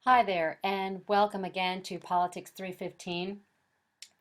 Hi there, and welcome again to Politics 315.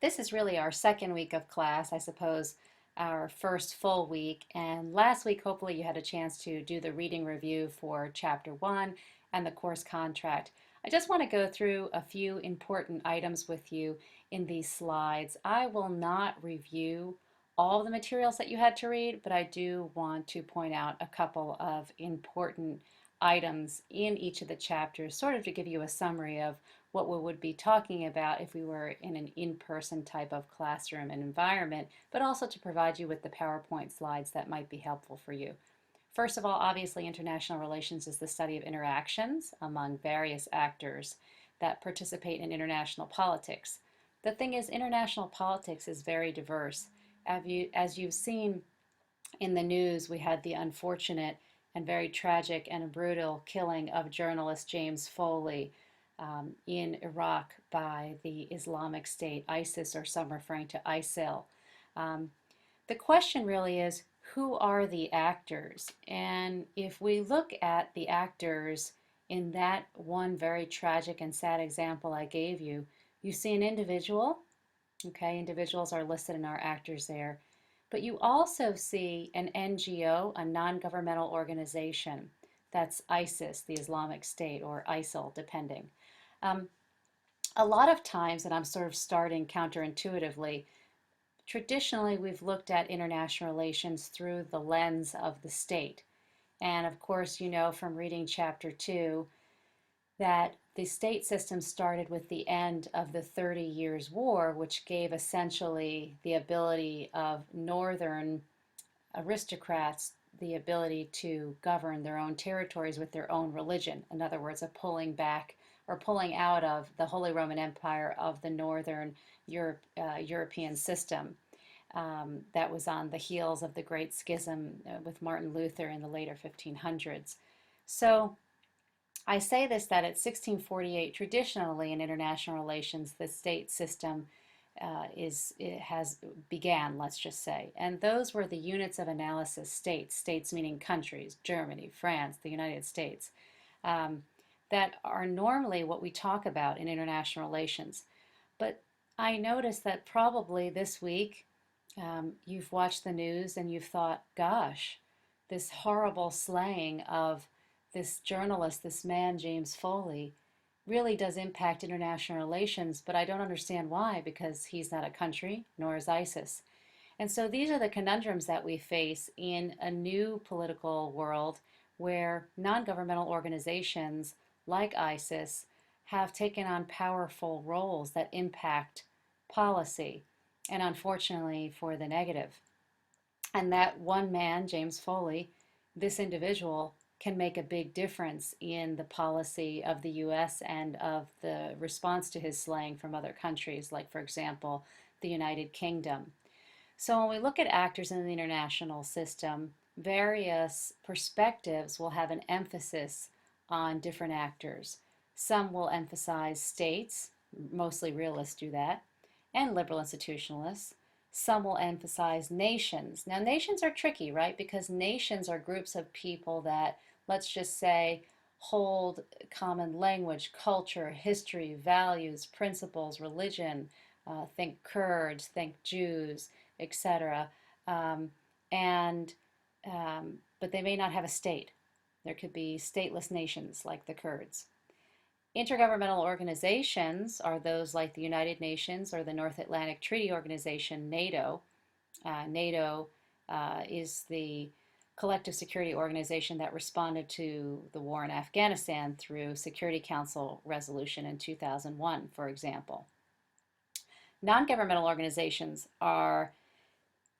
This is really our second week of class, I suppose, our first full week. And last week, hopefully, you had a chance to do the reading review for Chapter 1 and the course contract. I just want to go through a few important items with you in these slides. I will not review all the materials that you had to read, but I do want to point out a couple of important items in each of the chapters, sort of to give you a summary of what we would be talking about if we were in an in-person type of classroom and environment, but also to provide you with the PowerPoint slides that might be helpful for you. First of all, obviously, international relations is the study of interactions among various actors that participate in international politics. The thing is, international politics is very diverse. As you've seen in the news, we had the unfortunate and very tragic and brutal killing of journalist James Foley in Iraq by the Islamic State, ISIS, or some referring to ISIL. Um, the question really is, who are the actors? And if we look at the actors in that one very tragic and sad example I gave you, you see an individual. Okay, individuals are listed in our actors there. But you also see an NGO, a non-governmental organization. That's ISIS, the Islamic State, or ISIL, depending. Um, a lot of times, and I'm sort of starting counterintuitively, traditionally we've looked at international relations through the lens of the state. And of course, you know from reading chapter 2 that the state system started with the end of the 30 Years' War, which gave essentially the ability of northern aristocrats the ability to govern their own territories with their own religion. In other words, a pulling back or pulling out of the Holy Roman Empire of the northern European system that was on the heels of the Great Schism with Martin Luther in the later 1500s. So I say this that at 1648, traditionally in international relations, the state system it has began, let's just say, and those were the units of analysis: states meaning countries, Germany, France, the United States, um, that are normally what we talk about in international relations. But I noticed that probably this week you've watched the news and you've thought, gosh, this horrible slaying of this journalist, this man, James Foley, really does impact international relations, but I don't understand why, because he's not a country, nor is ISIS. And so these are the conundrums that we face in a new political world where non-governmental organizations like ISIS have taken on powerful roles that impact policy, and unfortunately for the negative. And that one man, James Foley, this individual, can make a big difference in the policy of the US and of the response to his slaying from other countries, like, for example, the United Kingdom. So when we look at actors in the international system, various perspectives will have an emphasis on different actors. Some will emphasize states, mostly realists do that, and liberal institutionalists. Some will emphasize nations. Now, nations are tricky, right? Because nations are groups of people that, let's just say, hold common language, culture, history, values, principles, religion. Think Kurds, think Jews, etc. Um, and but they may not have a state. There could be stateless nations like the Kurds. Intergovernmental organizations are those like the United Nations or the North Atlantic Treaty Organization, NATO. NATO is the collective security organization that responded to the war in Afghanistan through Security Council resolution in 2001, for example. Non-governmental organizations are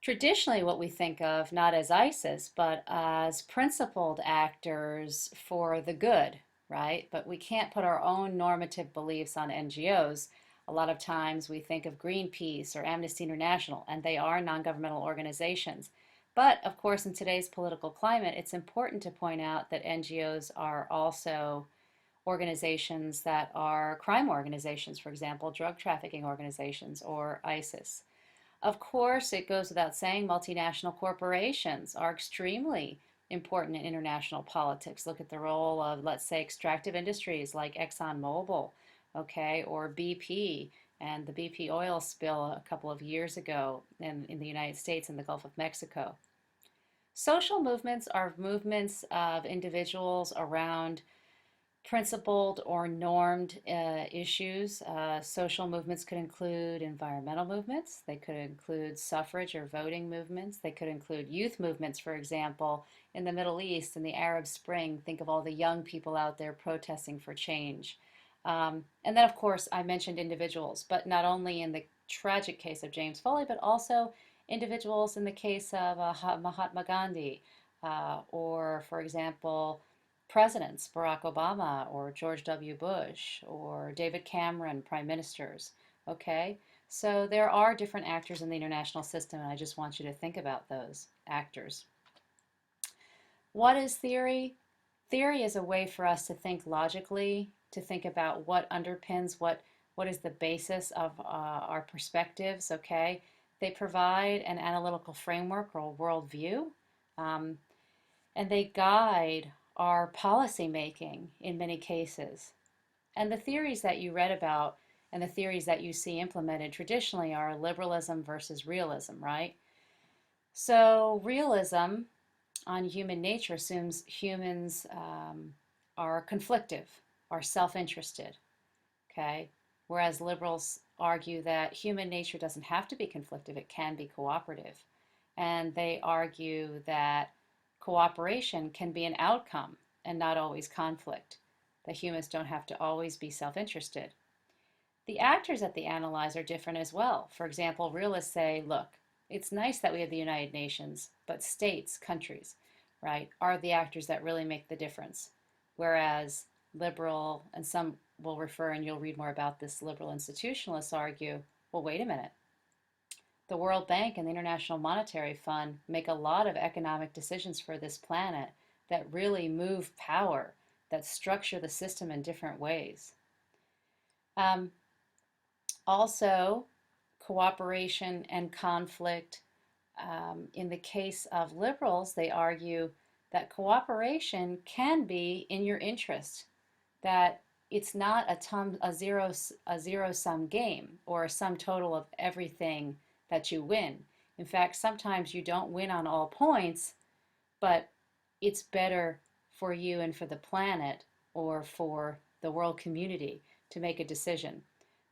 traditionally what we think of not as ISIS, but as principled actors for the good, right? But we can't put our own normative beliefs on NGOs. A lot of times we think of Greenpeace or Amnesty International, and they are non-governmental organizations. But of course, in today's political climate, it's important to point out that NGOs are also organizations that are crime organizations, for example, drug trafficking organizations or ISIS. Of course, it goes without saying, multinational corporations are extremely important in international politics. Look at the role of, let's say, extractive industries like ExxonMobil, okay, or BP and the BP oil spill a couple of years ago in the United States and the Gulf of Mexico. Social movements are movements of individuals around principled or normed issues. Social movements could include environmental movements. They could include suffrage or voting movements. They could include youth movements, for example, in the Middle East in the Arab Spring. Think of all the young people out there protesting for change. And then, of course, I mentioned individuals, but not only in the tragic case of James Foley, but also individuals in the case of Mahatma Gandhi, or, for example, presidents, Barack Obama or George W. Bush or David Cameron, prime ministers. Okay? So there are different actors in the international system, and I just want you to think about those actors. What is theory? Theory is a way for us to think logically, to think about what underpins what is the basis of our perspectives, okay? They provide an analytical framework or a worldview, um, and they guide our policy making in many cases. And the theories that you read about and the theories that you see implemented traditionally are liberalism versus realism, right? So, realism on human nature assumes humans are conflictive, are self interested, okay? Whereas liberals argue that human nature doesn't have to be conflictive, it can be cooperative. And they argue that cooperation can be an outcome and not always conflict, that humans don't have to always be self interested. The actors that they analyze are different as well. For example, realists say, look, it's nice that we have the United Nations, but states, countries, right, are the actors that really make the difference. Whereas liberal, and some will refer, and you'll read more about this, liberal institutionalists argue, well, wait a minute. The World Bank and the International Monetary Fund make a lot of economic decisions for this planet that really move power, that structure the system in different ways. Um, Also, cooperation and conflict. In the case of liberals, they argue that cooperation can be in your interest, that it's not a zero sum game or a sum total of everything that you win. In fact, sometimes you don't win on all points, but it's better for you and for the planet or for the world community to make a decision.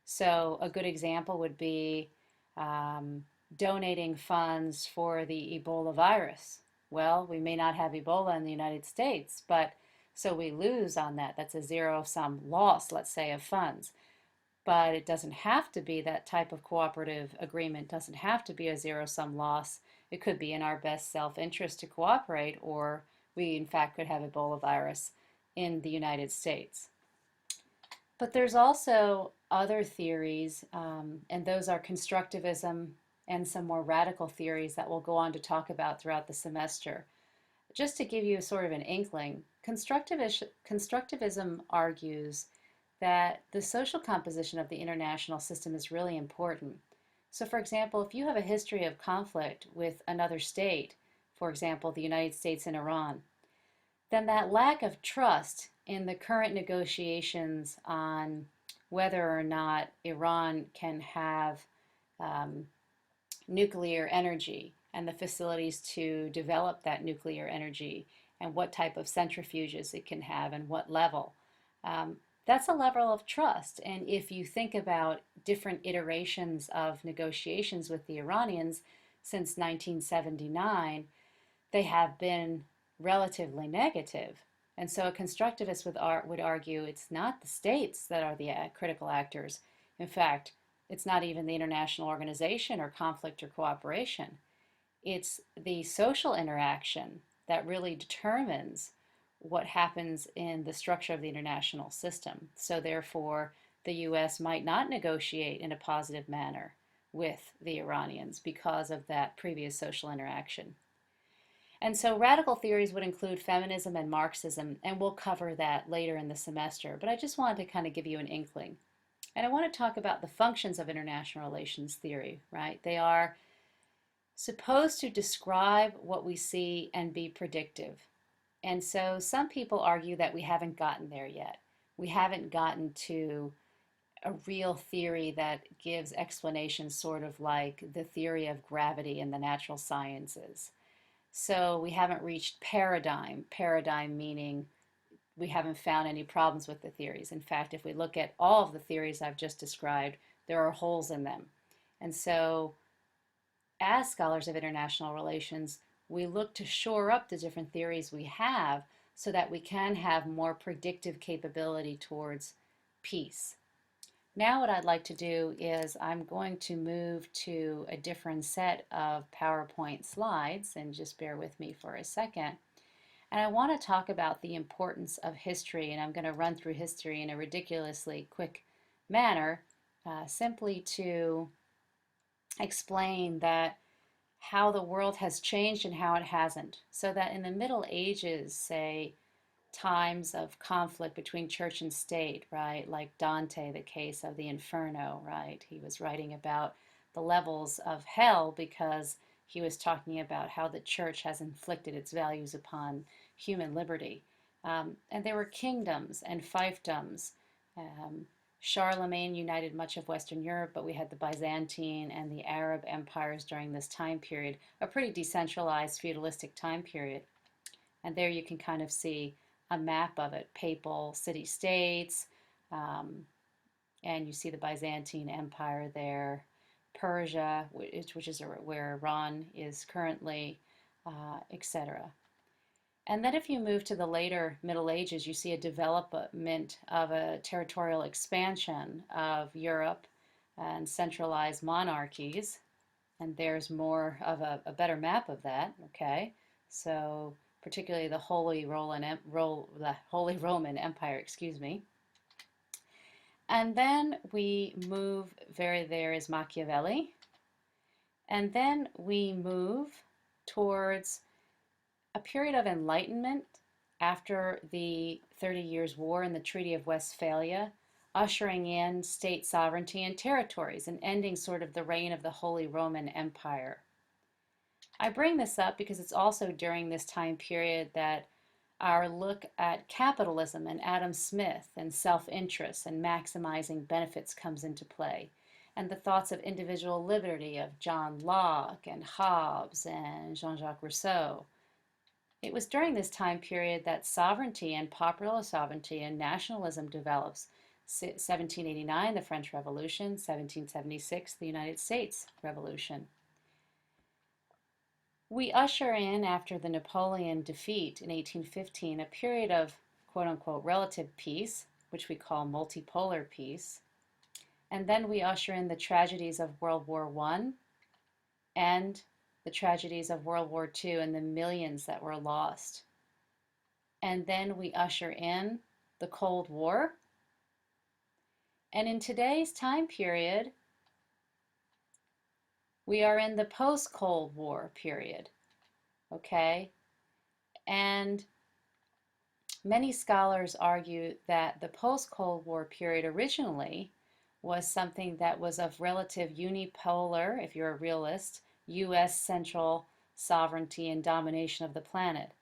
So, a good example would be um, donating funds for the Ebola virus. Well, we may not have Ebola in the United States, but so we lose on that. That's a zero sum loss, let's say, of funds. But it doesn't have to be that type of cooperative agreement, doesn't have to be a zero sum loss. It could be in our best self interest to cooperate, or we, in fact, could have Ebola virus in the United States. But there's also other theories, and those are constructivism and some more radical theories that we'll go on to talk about throughout the semester. Just to give you sort of an inkling, constructivism argues that the social composition of the international system is really important. So, for example, if you have a history of conflict with another state, for example, the United States and Iran, then that lack of trust in the current negotiations on whether or not Iran can have um, nuclear energy and the facilities to develop that nuclear energy and what type of centrifuges it can have and what level. Um, that's a level of trust. And if you think about different iterations of negotiations with the Iranians since 1979, they have been relatively negative. And so a constructivist would argue it's not the states that are the critical actors. In fact, it's not even the international organization or conflict or cooperation. It's the social interaction that really determines what happens in the structure of the international system. So therefore, the US might not negotiate in a positive manner with the Iranians because of that previous social interaction. And so radical theories would include feminism and Marxism, and we'll cover that later in the semester. But I just wanted to kind of give you an inkling. And I want to talk about the functions of international relations theory, right? They are supposed to describe what we see and be predictive. And so some people argue that we haven't gotten there yet. We haven't gotten to a real theory that gives explanations sort of like the theory of gravity in the natural sciences. So we haven't reached paradigm meaning we haven't found any problems with the theories. In fact, if we look at all of the theories I've just described, there are holes in them. And so as scholars of international relations, we look to shore up the different theories we have so that we can have more predictive capability towards peace. Now what I'd like to do is I'm going to move to a different set of PowerPoint slides, and just bear with me for a second. And I want to talk about the importance of history, and I'm going to run through history in a ridiculously quick manner, simply to explain that how the world has changed and how it hasn't. So that in the Middle Ages, say, times of conflict between church and state, right? Like Dante, the case of the Inferno, right? He was writing about the levels of hell because he was talking about how the church has inflicted its values upon human liberty. And there were kingdoms and fiefdoms. Um, Charlemagne united much of Western Europe, but we had the Byzantine and the Arab empires during this time period, a pretty decentralized feudalistic time period. And there you can kind of see a map of it, papal city-states, um, and you see the Byzantine Empire there, Persia, which is where Iran is currently, etc. And then if you move to the later Middle Ages, you see a development of a territorial expansion of Europe and centralized monarchies. And there's more of a better map of that, okay? So particularly the Holy Roman Empire, excuse me. And then we move, there is Machiavelli. And then we move towards a period of enlightenment after the 30 Years' War and the Treaty of Westphalia, ushering in state sovereignty and territories and ending sort of the reign of the Holy Roman Empire. I bring this up because it's also during this time period that our look at capitalism and Adam Smith and self-interest and maximizing benefits comes into play, and the thoughts of individual liberty of John Locke and Hobbes and Jean-Jacques Rousseau. It was during this time period that sovereignty and popular sovereignty and nationalism develops. 1789, the French Revolution; 1776, the United States Revolution. We usher in, after the Napoleon defeat in 1815, a period of quote unquote relative peace, which we call multipolar peace. And then we usher in the tragedies of World War I and the tragedies of World War II and the millions that were lost. And then we usher in the Cold War. And in today's time period, we are in the post-Cold War period, okay? And many scholars argue that the post-Cold War period originally was something that was of relative unipolar, if you're a realist, U.S. central sovereignty and domination of the planet.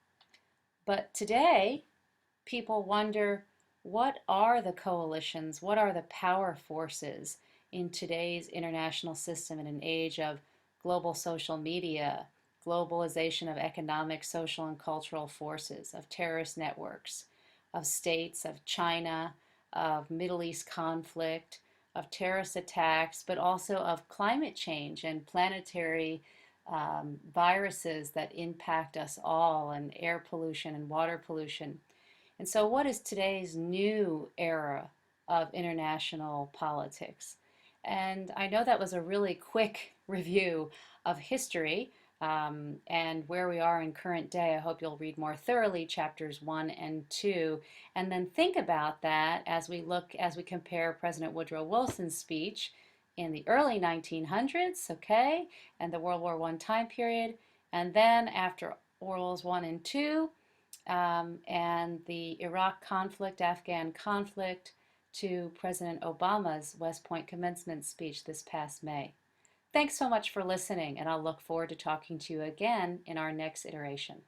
But today, people wonder, what are the coalitions, what are the power forces in today's international system in an age of global social media, globalization of economic, social, and cultural forces, of terrorist networks, of states, of China, of Middle East conflict, of terrorist attacks, but also of climate change and planetary viruses that impact us all, and air pollution and water pollution. And so what is today's new era of international politics? And I know that was a really quick review of history and where we are in current day. I hope you'll read more thoroughly chapters 1 and 2, and then think about that as we compare President Woodrow Wilson's speech in the early 1900s, okay, and the World War I time period, and then after World Wars I and II, and the Iraq conflict, Afghan conflict, to President Obama's West Point commencement speech this past May. Thanks so much for listening, and I'll look forward to talking to you again in our next iteration.